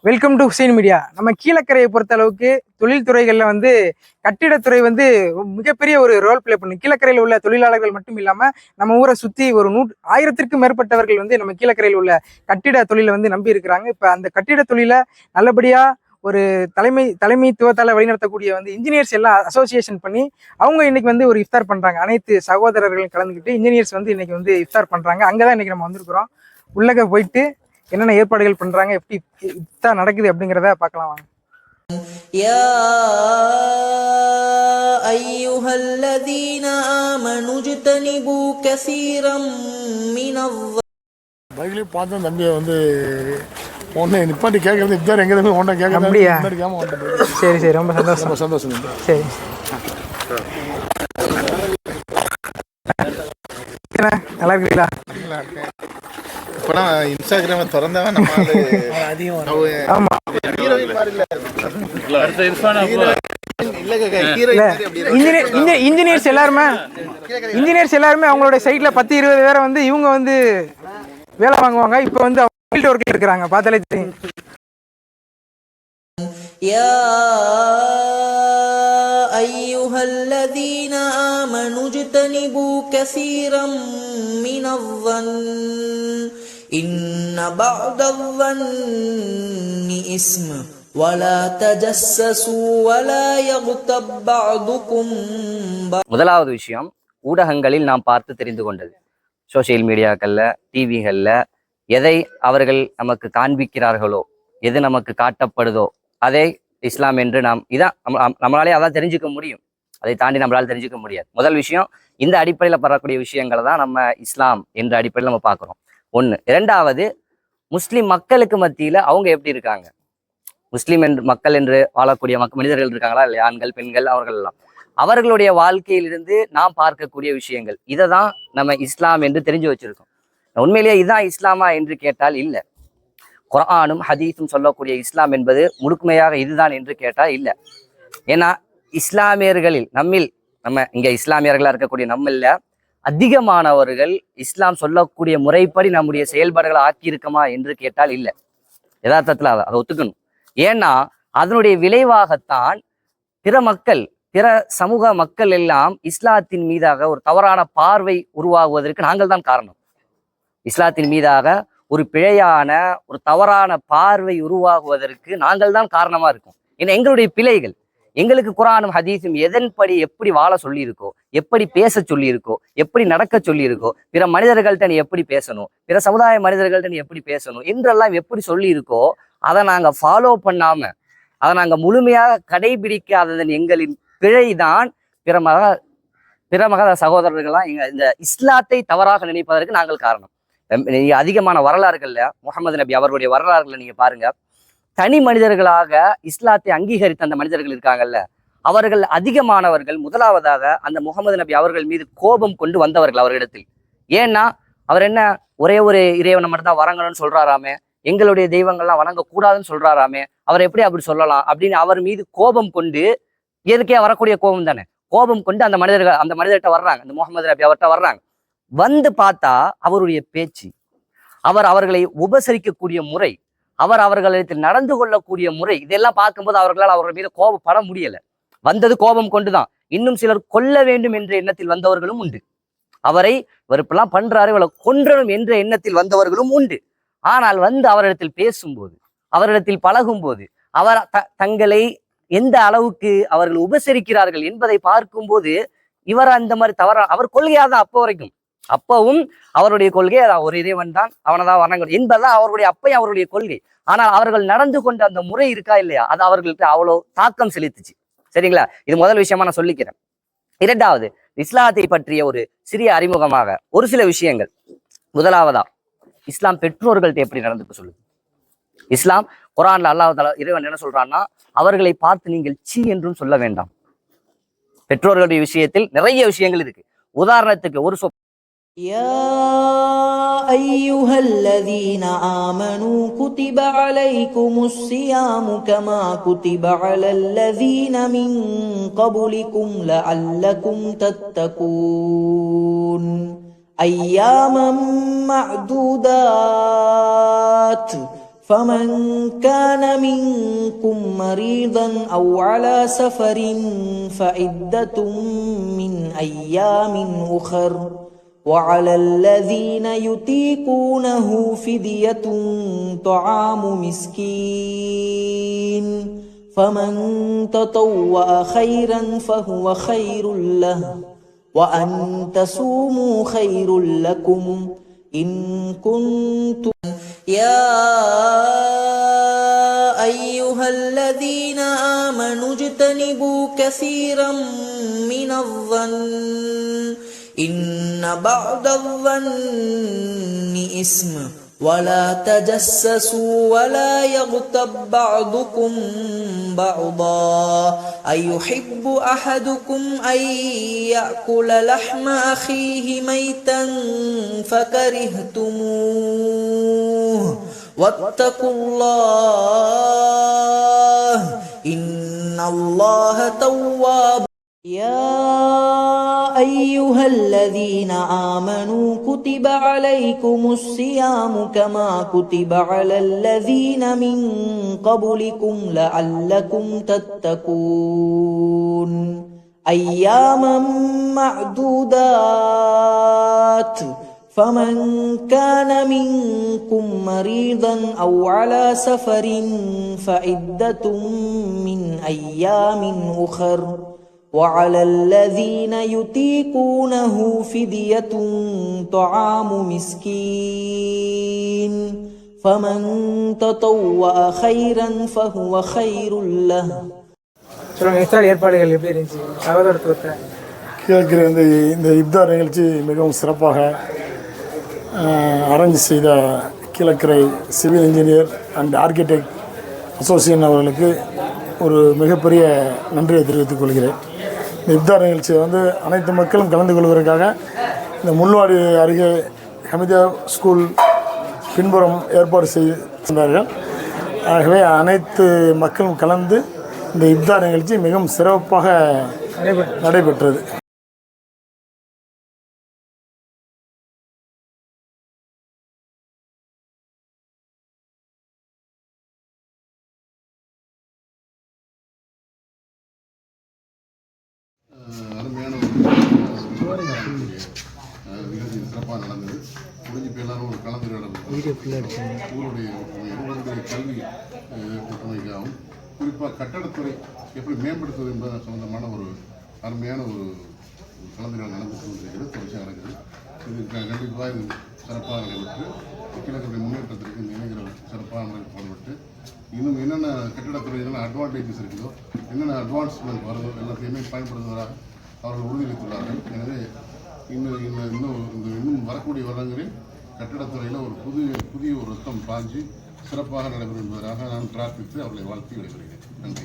Welcome to Hussain media. நம்ம கீழக்கரையை பொறுத்த அளவுக்கு தொழில்துறைகள்ல வந்து கட்டிடத்துறை வந்து மிகப்பெரிய ஒரு ரோல் பிளே பண்ணும். கீழக்கரையில் உள்ள தொழிலாளர்கள் மட்டும் இல்லாம நம்ம ஊரை சுத்தி ஒரு 1000த்திற்கும் மேற்பட்டவர்கள் வந்து நம்ம கீழக்கரையில் உள்ள கட்டிட தொழிலை வந்து நம்பி இருக்கிறாங்க. இப்ப அந்த கட்டிட தொழிலை நல்லபடியா ஒரு தலைமைத்துவத்தால வழிநடத்தக்கூடிய வந்து இன்ஜினியர்ஸ் எல்லாம் அசோசியேஷன் பண்ணி அவங்க இன்னைக்கு வந்து ஒரு இஃப்தார் பண்றாங்க. அனைத்து சகோதரர்களும் கலந்துக்கிட்டு இன்ஜினியர்ஸ் வந்து இன்னைக்கு வந்து இஃப்தார் பண்றாங்க. அங்கதான் இன்னைக்கு நம்ம வந்திருக்கிறோம். உள்ளக போயிட்டு என்னென்ன ஏற்பாடுகள் பண்றாங்க, எப்படி இஃப்தார் நடக்குது அப்படிங்கிறத பார்க்கலாம் வாங்க. யா அய்யுஹல்லதீன ஆமனு ஜ்தனிபு கஸீரம் மினல் பைக்லேயே பார்த்தேன் தம்பியை வந்து ஒன்று நிப்பாட்டி கேட்கறது இஃப்தார் எங்கே இருந்து ஒன்றா கேட்க அப்படியா? கேட்காம சரி சரி, ரொம்ப சந்தோஷம். ரொம்ப சந்தோஷம். சரி, நல்லா இருக்கீங்களா? நல்லா இருக்கேன். இப்போலாம் இன்ஸ்டாகிராமை திறந்தவன் நம்ம ஆமா, இன்ஜினியர்ஸ் எல்லாருமே அவங்களோட சைட்ல 10-20 பேரை வந்து இவங்க வந்து வேலை வாங்குவாங்க. இப்போ வந்து ஃபீல்ட் ஒர்க்ல இருக்கிறாங்க. பார்த்தாலே தெரியும். யா அய்யுஹல்லதீன ஆமனு ஜ்தனிபு கஸீரம் மினல் ظن இன்ன பஅதல் ظن இஸ்ம் வலா தஜஸ்ஸஸு வலா யக்தப் பஅதுகும். முதலாவது விஷயம், ஊடகங்களில் நாம் பார்த்து தெரிந்து கொண்டது. சோசியல் மீடியாக்கள்ல, டிவிகளில் எதை அவர்கள் நமக்கு காண்பிக்கிறார்களோ, எது நமக்கு காட்டப்படுதோ அதை இஸ்லாம் என்று நம்மளாலே அதான் தெரிஞ்சுக்க முடியும். அதை தாண்டி நம்மளால தெரிஞ்சுக்க முடியாது. முதல் விஷயம், இந்த அடிப்படையில் வரக்கூடிய விஷயங்களை தான் நம்ம இஸ்லாம் என்ற அடிப்படையில் நம்ம பார்க்குறோம். ஒன்று. இரண்டாவது, முஸ்லிம் மக்களுக்கு மத்தியில் அவங்க எப்படி இருக்காங்க, முஸ்லிம் மக்கள் என்று வாழக்கூடிய மனிதர்கள் இருக்காங்களா இல்லையா, ஆண்கள் பெண்கள் அவர்கள் எல்லாம், அவர்களுடைய வாழ்க்கையிலிருந்து நாம் பார்க்கக்கூடிய விஷயங்கள், இதை தான் நம்ம இஸ்லாம் என்று தெரிஞ்சு வச்சிருக்கோம். உண்மையிலேயே இதுதான் இஸ்லாமா என்று கேட்டால் இல்லை. குர்ஆனும் ஹதீஸும் சொல்லக்கூடிய இஸ்லாம் என்பது முழுமையாக இதுதான் என்று கேட்டால் இல்லை. ஏன்னா இஸ்லாமியர்களில் நம்ம இங்க இஸ்லாமியர்களா இருக்கக்கூடிய நம்மள அதிகமானவர்கள் இஸ்லாம் சொல்லக்கூடிய முறைப்படி நம்முடைய செயல்பாடுகளை ஆக்கியிருக்கமா என்று கேட்டால் இல்லை. யதார்த்தத்துல அதை ஒத்துக்கணும். ஏன்னா அதனுடைய விளைவாகத்தான் பிற சமூக மக்கள் எல்லாம் இஸ்லாத்தின் மீதாக ஒரு தவறான பார்வை உருவாகுவதற்கு நாங்கள் தான் காரணம். இஸ்லாத்தின் மீதாக ஒரு பிழையான ஒரு தவறான பார்வை உருவாகுவதற்கு நாங்கள் தான் காரணமா இருக்கும். ஏன்னா எங்களுடைய பிழைகள், எங்களுக்கு குர்ஆனும் ஹதீஸும் எதன்படி எப்படி வாழ சொல்லியிருக்கோ, எப்படி பேச சொல்லியிருக்கோ, எப்படி நடக்க சொல்லியிருக்கோ, பிற மனிதர்கள்ட்ட நீ எப்படி பேசணும், பிற சமுதாய மனிதர்கள்ட்ட நீ எப்படி பேசணும் என்றெல்லாம் எப்படி சொல்லியிருக்கோ, அதை நாங்கள் ஃபாலோ பண்ணாம, அதை நாங்கள் முழுமையாக கடைபிடிக்காததன் எங்களின் பிழைதான் பிற மத சகோதரர்கள்லாம் இந்த இஸ்லாத்தை தவறாக நினைப்பதற்கு நாங்கள் காரணம். அதிகமான வரலாறுகள்ல முகமது நபி அவர்களுடைய வரலாறுகளை நீங்க பாருங்க. தனி மனிதர்களாக இஸ்லாத்தை அங்கீகரித்த அந்த மனிதர்கள் இருக்காங்கல்ல, அவர்கள் அதிகமானவர்கள் முதலாவதாக அந்த முகமது நபி அவர்கள் மீது கோபம் கொண்டு வந்தவர்கள் அவர்களிடத்தில். ஏன்னா அவர் என்ன ஒரே ஒரு இறைவனை மட்டும் தான் வணங்கணும்னு சொல்றாராமே, எங்களுடைய தெய்வங்கள்லாம் வணங்கக்கூடாதுன்னு சொல்றாராமே, அவர் எப்படி அப்படி சொல்லலாம் அப்படின்னு அவர் மீது கோபம் கொண்டு, எதுக்கே வரக்கூடிய கோபம் தானே, கோபம் கொண்டு அந்த மனிதர்கிட்ட வர்றாங்க, அந்த முகமது நபி அவர்கிட்ட வர்றாங்க. வந்து பார்த்தா அவருடைய பேச்சு, அவர்களை உபசரிக்கக்கூடிய முறை, அவர்களிடத்தில் நடந்து கொள்ளக்கூடிய முறை, இதெல்லாம் பார்க்கும்போது அவர்களால் அவர்கள் மீது கோபப்பட முடியல. வந்தது கோபம் கொண்டுதான். இன்னும் சிலர் கொல்ல வேண்டும் என்ற எண்ணத்தில் வந்தவர்களும் உண்டு. அவரை இவர் இப்பெல்லாம் பண்றாரு, இவளை கொன்றணும் என்ற எண்ணத்தில் வந்தவர்களும் உண்டு. ஆனால் வந்து அவரிடத்தில் பேசும்போது, அவரிடத்தில் பழகும் போது, தங்களை எந்த அளவுக்கு அவர்கள் உபசரிக்கிறார்கள் என்பதை பார்க்கும்போது இவர் அந்த மாதிரி அவர் கொள்கையாதான் அப்போ வரைக்கும். அப்பவும் அவருடைய கொள்கை ஒரு இறைவன் தான், அவனைதான் வணங்கணும் என்பதுதான் அவருடைய கொள்கை. ஆனால் அவர்கள் நடந்து கொண்ட அந்த முறை இருக்கா இல்லையா, அது அவர்களுக்கு அவ்வளவு தாக்கம் செலுத்துச்சு. சரிங்களா? இது முதல் விஷயமா நான் சொல்லிக்கிறேன். இரண்டாவது, இஸ்லாத்தை பற்றிய ஒரு சிறிய அறிமுகமாக ஒரு சில விஷயங்கள். முதலாவதா, இஸ்லாம் பெற்றோர்கள்ட்ட எப்படி நடந்துக்க சொல்லுது. இஸ்லாம் குர்ஆன்ல அல்லாஹ் தஆலா இறைவன் என்ன சொல்றான்னா, அவர்களை பார்த்து நீங்கள் சீ என்றும் சொல்ல வேண்டாம். பெற்றோர்களுடைய விஷயத்தில் நிறைய விஷயங்கள் இருக்கு. உதாரணத்துக்கு ஒரு يا أيها الذين آمنوا كتب عليكم الصيام كما كتب على الذين من قبلكم لعلكم تتقون أياما معدودات فمن كان منكم مريضا أو على سفر فعدة من أيام أخر وعلى الذين يطيقونه فدية طعام مسكين فمن تطوع خيرا فهو خير له وأن تصوموا خير لكم إن كنتم يا أيها الذين آمنوا اجتنبوا كثيرا من الظن إن بعض الظن إثم ولا تجسسوا ولا يغتب بعضكم بعضا أيحب أحدكم أن يأكل لحم أخيه ميتا فكرهتموه واتقوا الله إن الله تواب يا أيها الذين آمنوا كتب عليكم الصيام كما كتب على الذين من قبلكم لعلكم تتقون أياما معدودات فمن كان منكم مريضا أو على سفر فعدة من أيام أخر وعلى الذين يطيقونه فدية طعام مسكين فمن تطوع خيرا فهو خير له. சொல்லுங்க, இஃப்தார் ஏற்பாடுகள் எப்படி இருந்துச்சு? சகோதரத்துவத்தை கேட்குற இந்த இப்தார் நிகழ்ச்சி மிகவும் சிறப்பாக அரேஞ்ச் செய்த Kilakarai civil engineer and architect association அவர்களுக்கு ஒரு மிகப்பெரிய நன்றியை தெரிவித்துக் கொள்கிறேன். இந்த இப்தார் நிகழ்ச்சியை அனைத்து மக்களும் கலந்து கொள்வதற்காக இந்த முள்வாடி அருகே ஹமிதா ஸ்கூல் பின்புறம் ஏற்பாடு செய்தார்கள். ஆகவே அனைத்து மக்களும் கலந்து இந்த இப்தார் நிகழ்ச்சி மிகவும் சிறப்பாக நடைபெற்றது. அருமையான நிகழ்ச்சி சிறப்பாக நடந்தது. முடிஞ்சு இப்போ எல்லாரும் ஒரு கலந்துரையாடல் ஊருடைய கல்வி ஒற்றுமைக்காகவும் குறிப்பாக கட்டடத்துறை எப்படி மேம்படுத்துவது என்பது சம்பந்தமான ஒரு அருமையான ஒரு கலந்துரையாடல் நடந்துட்டு இருக்கிறது, தொடர்ச்சியாக நடக்குது. இது கண்டிப்பாக இது சிறப்பாக நடைபெற்று கிழக்குடைய முன்னேற்றத்திற்கு இந்த இளைஞர்கள் சிறப்பாக பாடுபட்டு இன்னும் என்னென்ன கட்டிடத்துறை என்னென்ன அட்வான்டேஜஸ் இருக்குதோ, என்னென்ன அட்வான்ஸ்மெண்ட் வருதோ எல்லாத்தையுமே பயன்படுத்துவதாக அவர்கள் உறுதியளித்துள்ளார்கள். எனவே இன்னும் வரக்கூடிய வருடங்களில் கட்டிடத்துறையில் ஒரு புதிய ஒரு ரத்தம் பாய்ஞ்சி சிறப்பாக நடைபெறும் என்பதாக நான் பிரார்த்தித்து அவர்களை வாழ்த்தி விடைபெறுகிறேன். நன்றி.